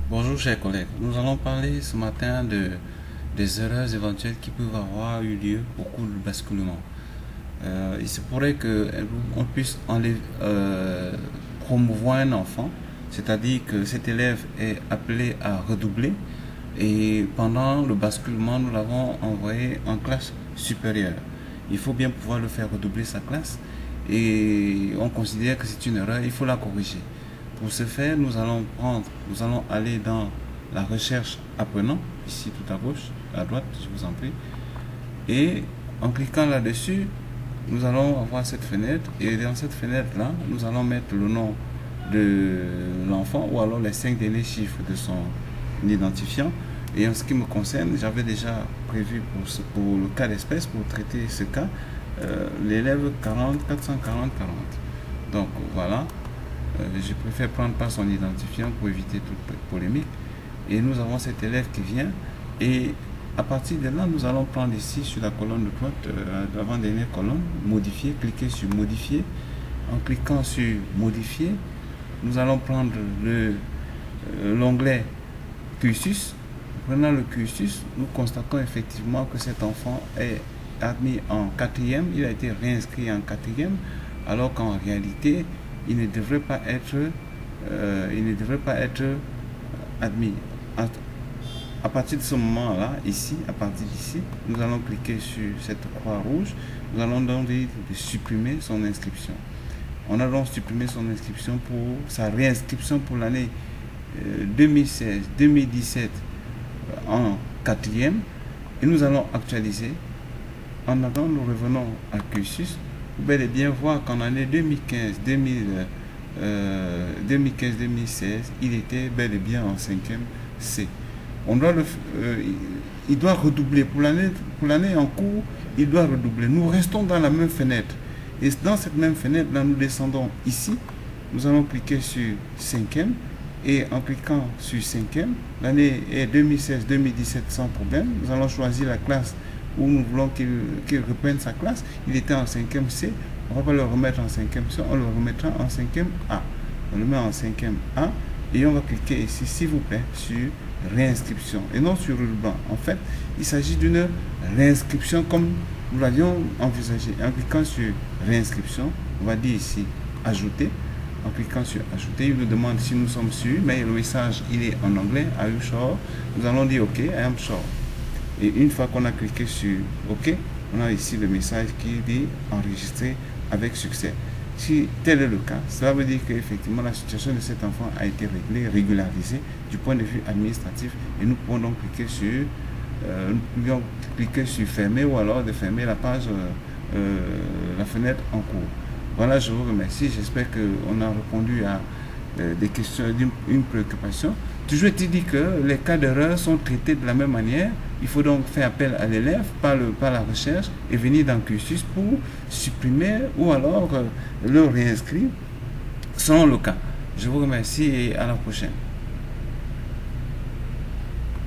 Bonjour chers collègues, nous allons parler ce matin des erreurs éventuelles qui peuvent avoir eu lieu au cours du basculement. Il se pourrait qu'on puisse promouvoir un enfant, c'est-à-dire que cet élève est appelé à redoubler et pendant le basculement, nous l'avons envoyé en classe supérieure. Il faut bien pouvoir le faire redoubler sa classe et on considère que c'est une erreur, il faut la corriger. Pour ce faire, nous allons aller dans la recherche apprenant, ici tout à gauche, à droite, je vous en prie. Et en cliquant là-dessus, nous allons avoir cette fenêtre. Et dans cette fenêtre-là, nous allons mettre le nom de l'enfant ou alors les 5 derniers chiffres de son identifiant. Et en ce qui me concerne, j'avais déjà prévu pour le cas d'espèce, pour traiter ce cas, l'élève 40, 440, 40. Donc voilà. Je préfère prendre par son identifiant pour éviter toute polémique. Et nous avons cet élève qui vient. Et à partir de là, nous allons prendre ici sur la colonne de droite, l'avant-dernière colonne, modifier, cliquer sur modifier. En cliquant sur modifier, nous allons prendre l'onglet cursus. Prenant le cursus, nous constatons effectivement que cet enfant est admis en quatrième. Il a été réinscrit en quatrième, alors qu'en réalité, il ne devrait pas être admis. À partir de ce moment-là, ici, à partir d'ici, nous allons cliquer sur cette croix rouge. Nous allons donc dire de supprimer son inscription. On a donc supprimé son inscription pour sa réinscription pour l'année 2016-2017 en quatrième. Et nous allons actualiser. En attendant, nous revenons à cursus. Vous pouvez bien voir qu'en année 2015-2016, il était bel et bien en 5e C. Il doit redoubler. Pour l'année en cours, il doit redoubler. Nous restons dans la même fenêtre. Et dans cette même fenêtre, là, nous descendons ici. Nous allons cliquer sur 5e. Et en cliquant sur 5e, l'année est 2016-2017 sans problème. Nous allons choisir la classe où nous voulons qu'il reprenne sa classe. Il était en 5e C, on ne va pas le remettre en 5e C, on le remettra en 5e A. On le met en 5e A et on va cliquer ici, s'il vous plaît, sur réinscription et non sur ruban. En fait, il s'agit d'une réinscription comme nous l'avions envisagé. En cliquant sur réinscription, on va dire ici ajouter. En cliquant sur ajouter, il nous demande si nous sommes sûrs, mais le message il est en anglais, are you sure? Nous allons dire OK, I am sure. Et une fois qu'on a cliqué sur OK, on a ici le message qui dit enregistrer avec succès. Si tel est le cas, cela veut dire qu'effectivement la situation de cet enfant a été réglée, régularisée du point de vue administratif et nous pouvons donc cliquer sur fermer ou alors de fermer la page, la fenêtre en cours. Voilà, je vous remercie. J'espère qu'on a répondu à des questions, une préoccupation. Toujours est-il dit que les cas d'erreur sont traités de la même manière. Il faut donc faire appel à l'élève par la recherche et venir dans le cursus pour supprimer ou alors le réinscrire selon le cas. Je vous remercie et à la prochaine.